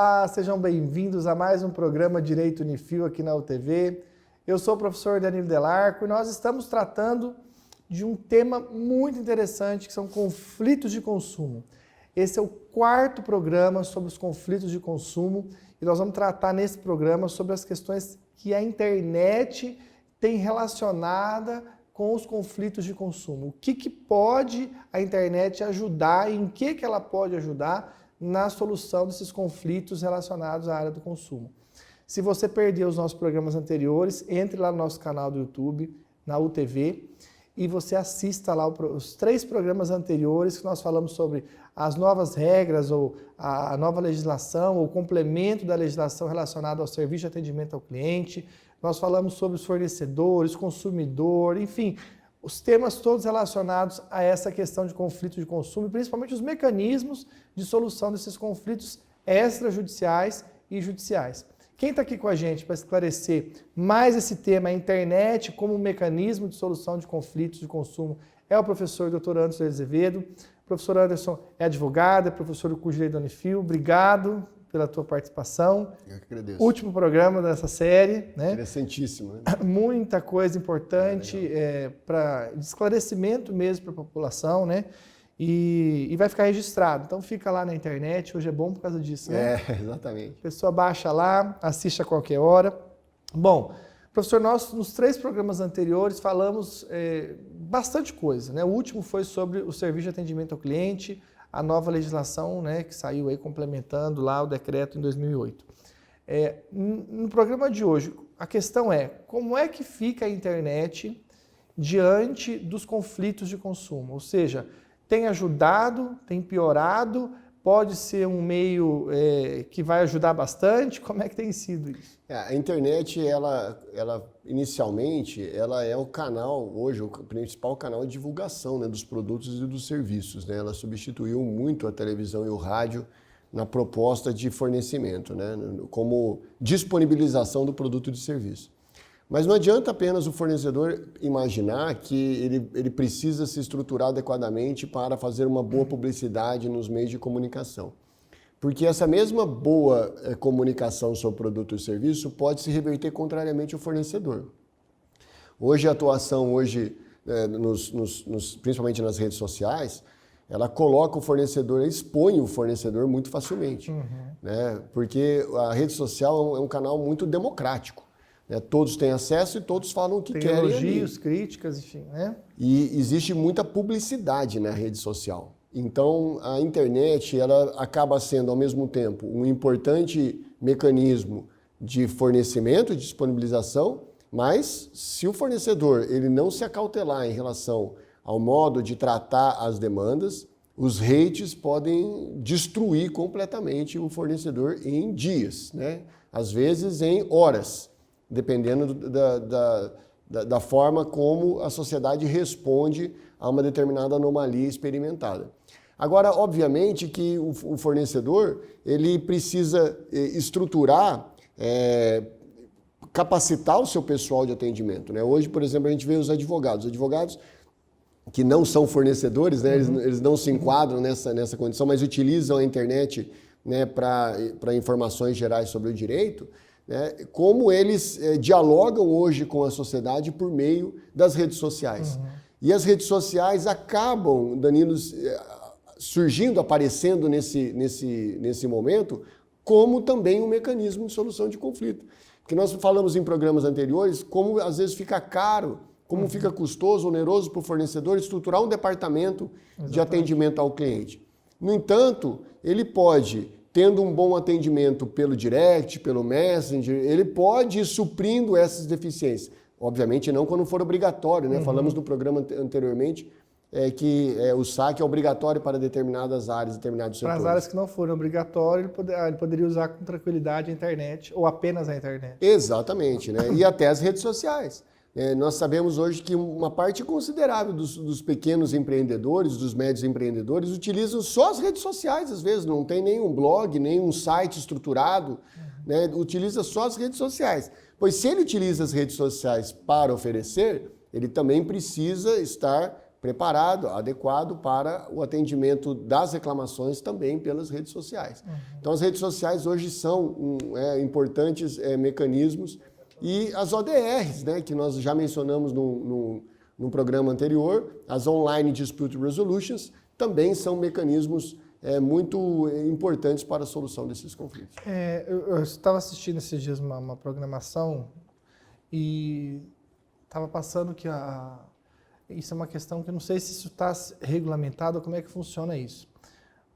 Olá, sejam bem-vindos a mais um programa Direito Unifil aqui na UTV. Eu sou o professor Danilo Delarco e nós estamos tratando de um tema muito interessante que são conflitos de consumo. Esse é o quarto programa sobre os conflitos de consumo e nós vamos tratar nesse programa sobre as questões que a internet tem relacionada com os conflitos de consumo. O que pode a internet ajudar e em que ela pode ajudar na solução desses conflitos relacionados à área do consumo. Se você perdeu os nossos programas anteriores, entre lá no nosso canal do YouTube, na UTV, e você assista lá os 3 programas anteriores que nós falamos sobre as novas regras ou a nova legislação ou o complemento da legislação relacionada ao serviço de atendimento ao cliente. Nós falamos sobre os fornecedores, consumidor, enfim, os temas todos relacionados a essa questão de conflito de consumo, e principalmente os mecanismos de solução desses conflitos extrajudiciais e judiciais. Quem está aqui com a gente para esclarecer mais esse tema, a internet como mecanismo de solução de conflitos de consumo, é o professor Dr. Anderson Azevedo. O professor Anderson é advogado, é professor do curso de Direito da Unifil. Obrigado pela tua participação. Eu que agradeço. Último programa dessa série, né? Interessantíssimo, né? Muita coisa importante de esclarecimento mesmo para a população, né? E vai ficar registrado. Então fica lá na internet, hoje é bom por causa disso, né? Exatamente. A pessoa baixa lá, assiste a qualquer hora. Bom, professor, nós nos 3 programas anteriores falamos bastante coisa, né? O último foi sobre o serviço de atendimento ao cliente, a nova legislação, né, que saiu aí complementando lá o decreto em 2008. No programa de hoje, a questão é como é que fica a internet diante dos conflitos de consumo? Ou seja, tem ajudado, tem piorado, pode ser um meio que vai ajudar bastante? Como é que tem sido isso? A internet, ela inicialmente, ela é o canal, hoje, o principal canal de divulgação, né, dos produtos e dos serviços, né? Ela substituiu muito a televisão e o rádio na proposta de fornecimento, né, como disponibilização do produto e do serviço. Mas não adianta apenas o fornecedor imaginar que ele precisa se estruturar adequadamente para fazer uma boa publicidade nos meios de comunicação. Porque essa mesma boa comunicação sobre produto e serviço pode se reverter contrariamente ao fornecedor. Hoje, a atuação, principalmente nas redes sociais, ela coloca o fornecedor, expõe o fornecedor muito facilmente. Né? Porque a rede social é um canal muito democrático. Todos têm acesso e todos falam o que querem. Elogios, críticas, enfim, né? E existe muita publicidade na rede social. Então, a internet ela acaba sendo, ao mesmo tempo, um importante mecanismo de fornecimento, de disponibilização, mas se o fornecedor ele não se acautelar em relação ao modo de tratar as demandas, os hates podem destruir completamente o fornecedor em dias, né? Às vezes em horas, dependendo da forma como a sociedade responde a uma determinada anomalia experimentada. Agora, obviamente que o fornecedor ele precisa estruturar, capacitar o seu pessoal de atendimento, né? Hoje, por exemplo, a gente vê os advogados que não são fornecedores, né? Eles não se enquadram nessa condição, mas utilizam a internet, né, para informações gerais sobre o direito, né? Como eles dialogam hoje com a sociedade por meio das redes sociais. E as redes sociais acabam, Danilo, surgindo, aparecendo nesse momento, como também um mecanismo de solução de conflito. Porque nós falamos em programas anteriores como às vezes fica caro, como fica custoso, oneroso para o fornecedor estruturar um departamento de atendimento ao cliente. No entanto, ele pode, tendo um bom atendimento pelo direct, pelo messenger, ele pode ir suprindo essas deficiências. Obviamente não quando for obrigatório, né? Falamos no programa anteriormente que o saque é obrigatório para determinadas áreas, determinados setores. Para as áreas que não forem obrigatórias, ele poderia usar com tranquilidade a internet ou apenas a internet. Exatamente, né? E até as redes sociais. Nós sabemos hoje que uma parte considerável dos pequenos empreendedores, dos médios empreendedores, utilizam só as redes sociais, às vezes, não tem nenhum blog, nenhum site estruturado, né? Utiliza só as redes sociais. Pois se ele utiliza as redes sociais para oferecer, ele também precisa estar preparado, adequado para o atendimento das reclamações também pelas redes sociais. Então, as redes sociais hoje são importantes mecanismos, e as ODRs, né, que nós já mencionamos no programa anterior, as Online Dispute Resolutions, também são mecanismos muito importantes para a solução desses conflitos. Eu estava assistindo esses dias uma programação e estava passando que isso é uma questão que eu não sei se isso está regulamentado ou como é que funciona isso.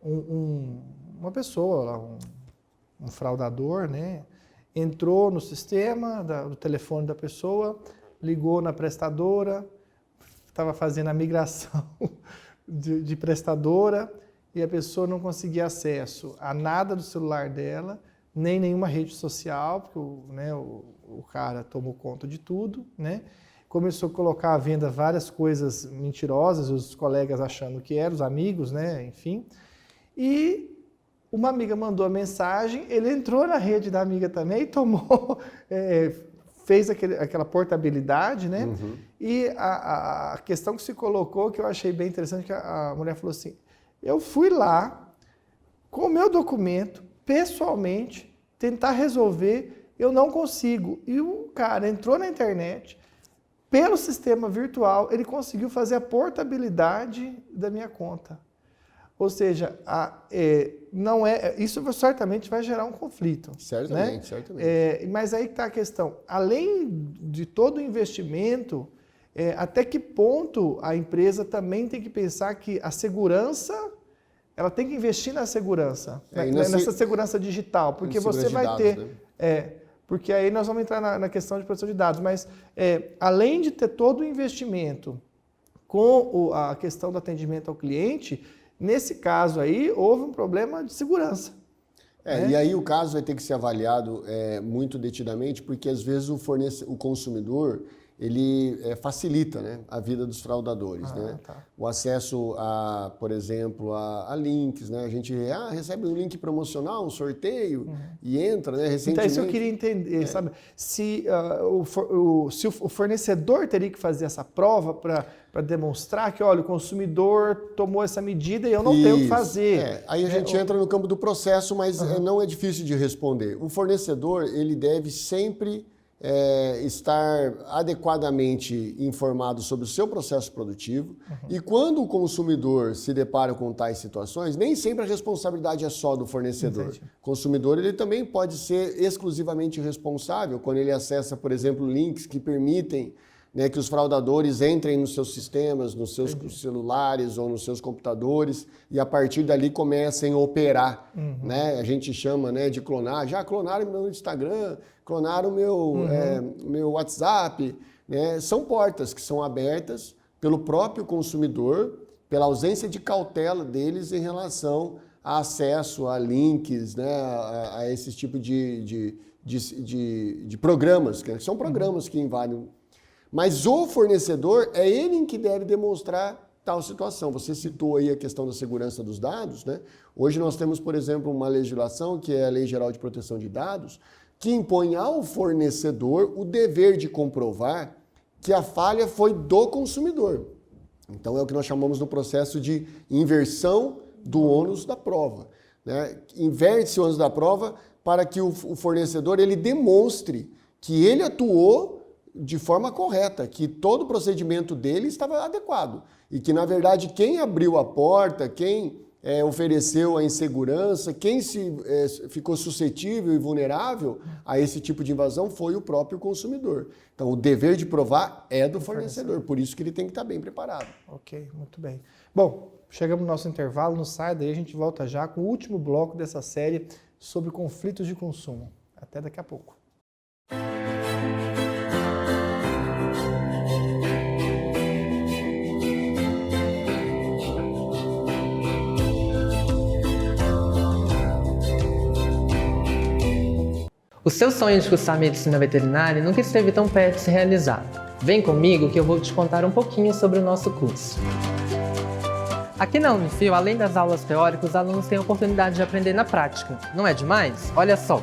Uma pessoa, um fraudador, né, entrou no sistema do telefone da pessoa, ligou na prestadora, estava fazendo a migração de prestadora e a pessoa não conseguia acesso a nada do celular dela, nem nenhuma rede social, porque o cara tomou conta de tudo, né? Começou a colocar à venda várias coisas mentirosas, os colegas achando que eram, os amigos, né? Enfim. E uma amiga mandou a mensagem, ele entrou na rede da amiga também e tomou, fez aquela portabilidade, né? E a questão que se colocou, que eu achei bem interessante, que a mulher falou assim, eu fui lá com o meu documento, pessoalmente, tentar resolver, eu não consigo. E o cara entrou na internet, pelo sistema virtual, ele conseguiu fazer a portabilidade da minha conta. Ou seja, isso certamente vai gerar um conflito. Certamente, né? certamente. Mas aí que está a questão. Além de todo o investimento, até que ponto a empresa também tem que pensar que a segurança, ela tem que investir na segurança, nessa segurança digital, porque você vai ter... Né? Porque aí nós vamos entrar na questão de proteção de dados, mas além de ter todo o investimento com a questão do atendimento ao cliente, nesse caso aí houve um problema de segurança. E aí o caso vai ter que ser avaliado muito detidamente, porque às vezes o consumidor ele facilita, né, a vida dos fraudadores. Né? Tá. O acesso por exemplo, a links, né? A gente recebe um link promocional, um sorteio, e entra, né? Recentemente. Então isso eu queria entender, sabe? Se o fornecedor teria que fazer essa prova para demonstrar que, olha, o consumidor tomou essa medida e eu não tenho o que fazer. Aí a gente entra no campo do processo, mas não é difícil de responder. O fornecedor, ele deve sempre estar adequadamente informado sobre o seu processo produtivo, e quando o consumidor se depara com tais situações, nem sempre a responsabilidade é só do fornecedor. Entendi. O consumidor ele também pode ser exclusivamente responsável quando ele acessa, por exemplo, links que permitem, né, que os fraudadores entrem nos seus sistemas, nos seus celulares ou nos seus computadores, e a partir dali comecem a operar. Né? A gente chama, né, de clonar. Já clonaram meu Instagram, clonaram meu WhatsApp. Né? São portas que são abertas pelo próprio consumidor, pela ausência de cautela deles em relação a acesso a links, né, a esse tipo de programas, que são programas que invadem. Mas o fornecedor é ele que deve demonstrar tal situação. Você citou aí a questão da segurança dos dados, né? Hoje nós temos, por exemplo, uma legislação, que é a Lei Geral de Proteção de Dados, que impõe ao fornecedor o dever de comprovar que a falha foi do consumidor. Então é o que nós chamamos no processo de inversão do ônus da prova. Né? Inverte-se o ônus da prova para que o fornecedor ele demonstre que ele atuou de forma correta, que todo o procedimento dele estava adequado e que, na verdade, quem abriu a porta, quem ofereceu a insegurança, quem ficou suscetível e vulnerável a esse tipo de invasão foi o próprio consumidor. Então, o dever de provar é do fornecedor, por isso que ele tem que estar bem preparado. Ok, muito bem. Bom, chegamos no nosso intervalo, não sai daí, a gente volta já com o último bloco dessa série sobre conflitos de consumo. Até daqui a pouco. O seu sonho de cursar medicina veterinária nunca esteve tão perto de se realizar. Vem comigo que eu vou te contar um pouquinho sobre o nosso curso. Aqui na Unifil, além das aulas teóricas, os alunos têm a oportunidade de aprender na prática. Não é demais? Olha só!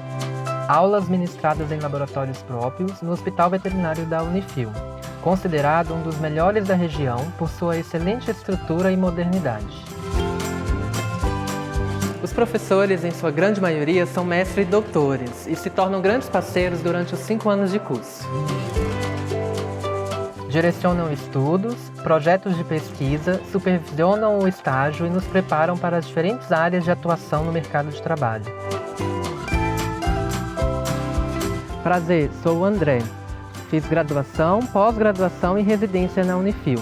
Aulas ministradas em laboratórios próprios no Hospital Veterinário da Unifil. considerado um dos melhores da região por sua excelente estrutura e modernidade. Os professores, em sua grande maioria, são mestres e doutores e se tornam grandes parceiros durante os 5 anos de curso. Direcionam estudos, projetos de pesquisa, supervisionam o estágio e nos preparam para as diferentes áreas de atuação no mercado de trabalho. Prazer, sou o André. Fiz graduação, pós-graduação e residência na Unifil.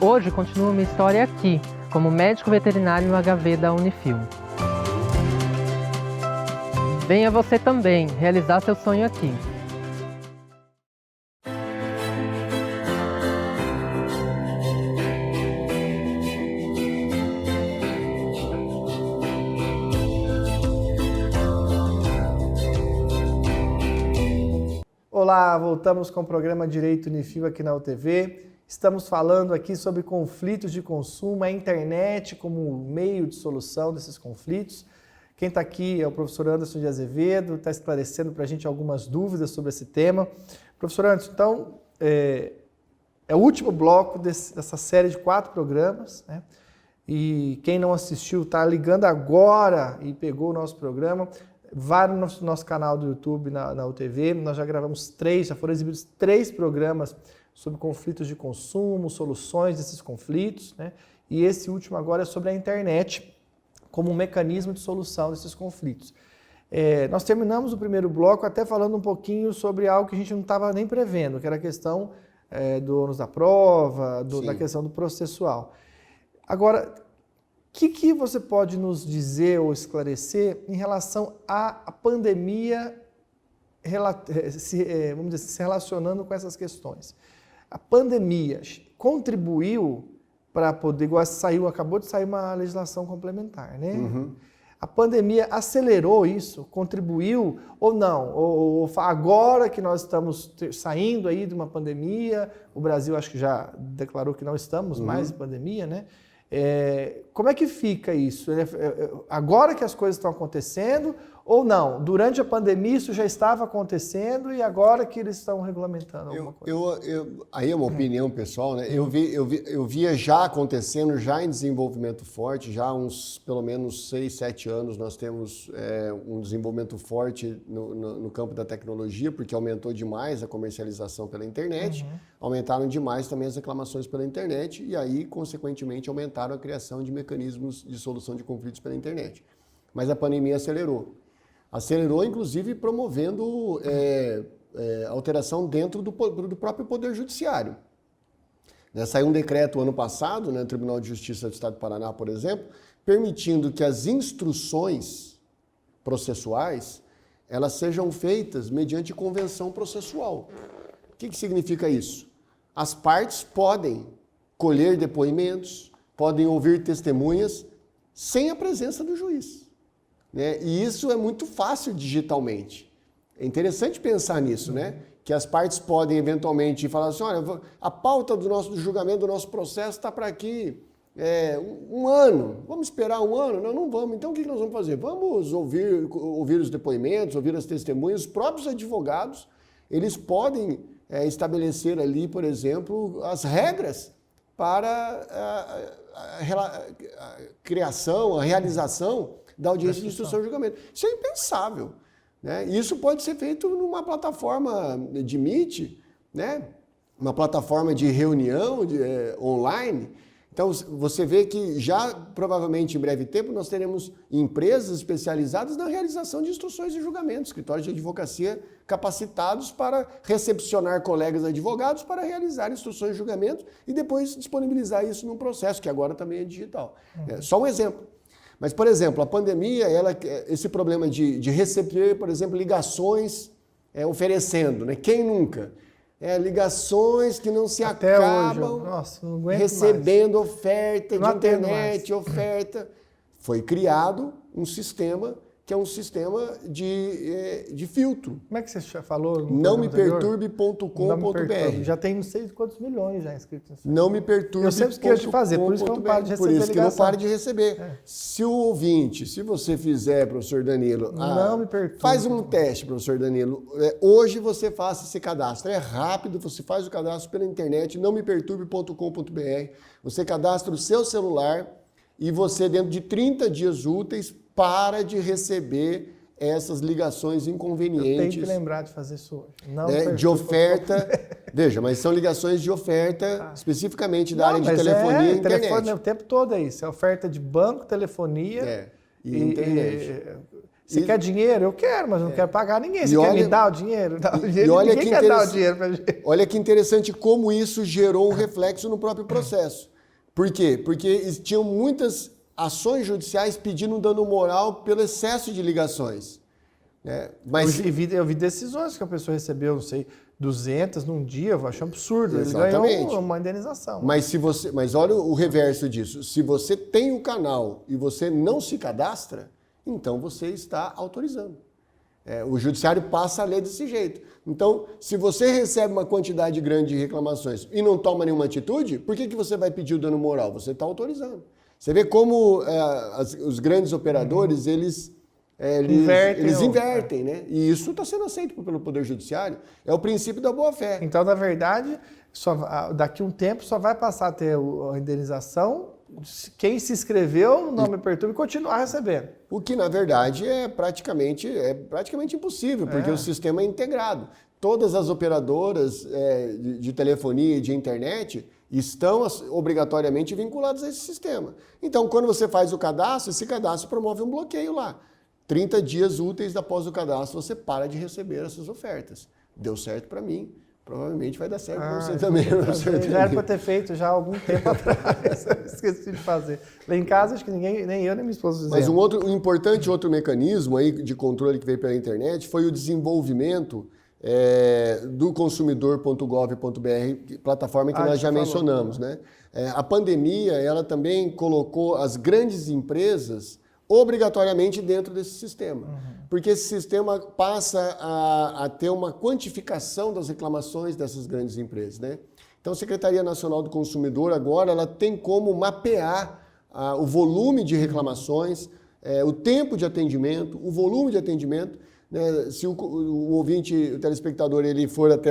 Hoje continuo minha história aqui, como médico veterinário no HV da Unifil. Venha você também realizar seu sonho aqui. Olá, voltamos com o programa Direito Unifil aqui na UTV. Estamos falando aqui sobre conflitos de consumo, a internet como meio de solução desses conflitos. Quem está aqui é o professor Anderson de Azevedo, está esclarecendo para a gente algumas dúvidas sobre esse tema. Professor Anderson, então, é o último bloco dessa série de 4 programas, né? E quem não assistiu, está ligando agora e pegou o nosso programa. Vai no nosso canal do YouTube, na UTV, nós já gravamos 3, já foram exibidos 3 programas sobre conflitos de consumo, soluções desses conflitos, né? E esse último agora é sobre a internet como um mecanismo de solução desses conflitos. Nós terminamos o primeiro bloco até falando um pouquinho sobre algo que a gente não estava nem prevendo, que era a questão do ônus da prova, da questão do processual. Agora, o que você pode nos dizer ou esclarecer em relação à pandemia, vamos dizer, se relacionando com essas questões? A pandemia contribuiu para poder, acabou de sair uma legislação complementar, né? Uhum. A pandemia acelerou isso, contribuiu ou não? Ou agora que nós estamos saindo aí de uma pandemia, o Brasil acho que já declarou que não estamos mais em pandemia, né? Como é que fica isso? Agora que as coisas estão acontecendo ou não? Durante a pandemia isso já estava acontecendo e agora que eles estão regulamentando alguma coisa? Aí é uma opinião pessoal, né? Eu via já acontecendo, já em desenvolvimento forte, já há uns pelo menos 6, 7 anos nós temos um desenvolvimento forte no campo da tecnologia, porque aumentou demais a comercialização pela internet, aumentaram demais também as reclamações pela internet e aí, consequentemente, aumentaram a criação de mecanismos de solução de conflitos pela internet. Mas a pandemia acelerou. Acelerou, inclusive, promovendo alteração dentro do próprio Poder Judiciário. Saiu um decreto ano passado, no Tribunal de Justiça do Estado do Paraná, por exemplo, permitindo que as instruções processuais elas sejam feitas mediante convenção processual. O que significa isso? As partes podem colher depoimentos, podem ouvir testemunhas sem a presença do juiz. Né? E isso é muito fácil digitalmente. É interessante pensar nisso, né? Que as partes podem eventualmente falar assim, olha, a pauta do julgamento do nosso processo está para aqui um ano. Vamos esperar um ano? Não vamos. Então o que nós vamos fazer? Vamos ouvir os depoimentos, ouvir as testemunhas. Os próprios advogados, eles podem estabelecer ali, por exemplo, as regras para a criação, a realização da audiência de instrução e julgamento. Isso é impensável. Né? Isso pode ser feito numa plataforma de Meet, né? Uma plataforma de reunião online. Então, você vê que já, provavelmente, em breve tempo, nós teremos empresas especializadas na realização de instruções e julgamentos, escritórios de advocacia capacitados para recepcionar colegas advogados para realizar instruções e julgamentos e depois disponibilizar isso num processo, que agora também é digital. Só um exemplo. Mas, por exemplo, a pandemia, esse problema de receber, por exemplo, ligações oferecendo, né? Quem nunca? Ligações que não se até acabam, hoje, nossa, não aguento recebendo mais. Oferta de internet, oferta. Foi criado um sistema que é um sistema de filtro. Como é que você falou? Nãomeperturbe.com.br. Já tem não sei quantos milhões já inscritos. Nãomeperturbe.com.br. Eu sempre esqueço de fazer, por isso que eu não paro de receber Por isso que não ligação. pare de receber. Se o ouvinte, se você fizer, professor Danilo, Não me perturbe. faz um teste, professor Danilo. Hoje você faça esse cadastro. É rápido, você faz o cadastro pela internet, nãomeperturbe.com.br. Você cadastra o seu celular e você, dentro de 30 dias úteis, para de receber essas ligações inconvenientes. Eu tenho que lembrar de fazer isso hoje. Não De oferta. Veja, mas são ligações de oferta especificamente da área de telefonia e internet. Telefone, o tempo todo é isso. É oferta de banco, telefonia e internet. Você quer dinheiro? Eu quero, mas não quero pagar ninguém. Você quer me dar o dinheiro? Ninguém quer dar o dinheiro pra gente. Olha que interessante como isso gerou um reflexo no próprio processo. Por quê? Porque tinham muitas ações judiciais pedindo um dano moral pelo excesso de ligações. Mas Eu vi decisões que a pessoa recebeu, não sei, 200 num dia, eu acho absurdo. Exatamente. Ele ganhou uma indenização. Mas olha o reverso disso. Se você tem o canal e você não se cadastra, então você está autorizando. O judiciário passa a ler desse jeito. Então, se você recebe uma quantidade grande de reclamações e não toma nenhuma atitude, por que você vai pedir o dano moral? Você está autorizando. Você vê como os grandes operadores, eles invertem, né? E isso está sendo aceito pelo Poder Judiciário. É o princípio da boa-fé. Então, na verdade, daqui a um tempo só vai passar a ter a indenização quem se inscreveu no Não Me Perturbe e continuar recebendo. O que, na verdade, é praticamente impossível, porque o sistema é integrado. Todas as operadoras de telefonia e de internet estão obrigatoriamente vinculadas a esse sistema. Então, quando você faz o cadastro, esse cadastro promove um bloqueio lá. 30 dias úteis após o cadastro, você para de receber essas ofertas. Deu certo para mim, provavelmente vai dar certo para você também. Já era para ter feito já há algum tempo atrás. Esqueci de fazer. Lá em casa, acho que nem eu nem minha esposa fizeram. Mas um importante outro mecanismo aí de controle que veio pela internet foi o desenvolvimento do consumidor.gov.br, plataforma que nós já mencionamos, né? A pandemia, ela também colocou as grandes empresas obrigatoriamente dentro desse sistema, porque esse sistema passa a ter uma quantificação das reclamações dessas grandes empresas, né? Então, a Secretaria Nacional do Consumidor agora ela tem como mapear o volume de reclamações, o tempo de atendimento, o volume de atendimento. Se o ouvinte, o telespectador, ele for até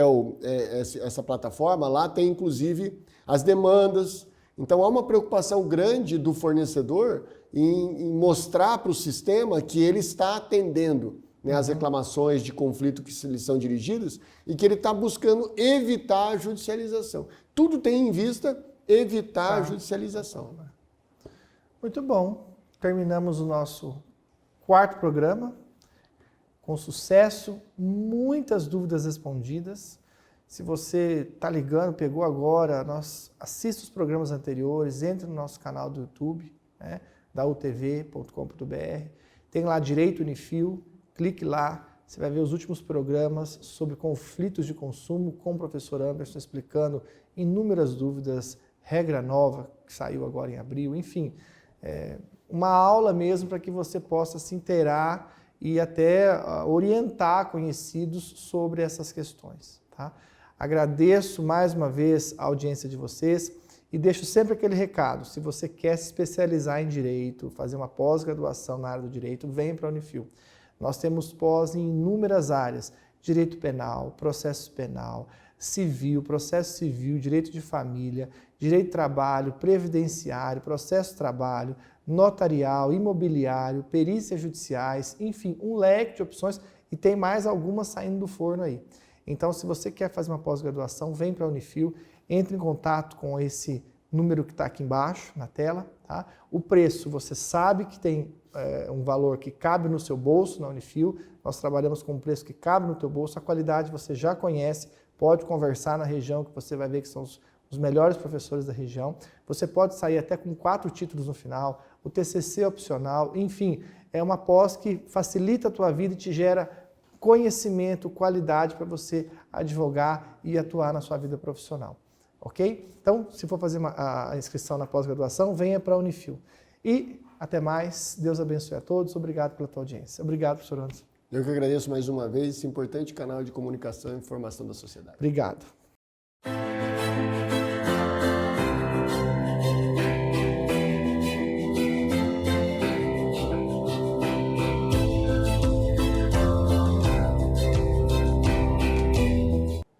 essa plataforma, lá tem inclusive as demandas. Então há uma preocupação grande do fornecedor em mostrar para o sistema que ele está atendendo as reclamações de conflito que lhe são dirigidas e que ele está buscando evitar a judicialização. Tudo tem em vista evitar a judicialização. Muito bom. Terminamos o nosso 4º programa. Com sucesso, muitas dúvidas respondidas. Se você está ligando, pegou agora, assista os programas anteriores, entre no nosso canal do YouTube, da utv.com.br. Tem lá Direito Unifil, clique lá, você vai ver os últimos programas sobre conflitos de consumo com o professor Anderson, explicando inúmeras dúvidas, regra nova que saiu agora em abril, enfim, uma aula mesmo para que você possa se inteirar e até orientar conhecidos sobre essas questões. Tá? Agradeço mais uma vez a audiência de vocês e deixo sempre aquele recado, se você quer se especializar em direito, fazer uma pós-graduação na área do direito, venha para a Unifil. Nós temos pós em inúmeras áreas, direito penal, processo penal, civil, processo civil, direito de família, direito de trabalho, previdenciário, processo de trabalho, notarial, imobiliário, perícias judiciais, enfim, um leque de opções e tem mais algumas saindo do forno aí. Então, se você quer fazer uma pós-graduação, vem para a Unifil, entre em contato com esse número que está aqui embaixo na tela. Tá? O preço, você sabe que tem um valor que cabe no seu bolso na Unifil, nós trabalhamos com um preço que cabe no teu bolso, a qualidade você já conhece, pode conversar na região que você vai ver que são os melhores professores da região. Você pode sair até com 4 títulos no final, o TCC opcional, enfim, é uma pós que facilita a tua vida e te gera conhecimento, qualidade para você advogar e atuar na sua vida profissional, ok? Então, se for fazer a inscrição na pós-graduação, venha para a Unifil. E Até mais. Deus abençoe a todos. Obrigado pela tua audiência. Obrigado, professor Anderson. Eu que agradeço mais uma vez esse importante canal de comunicação e informação da sociedade. Obrigado.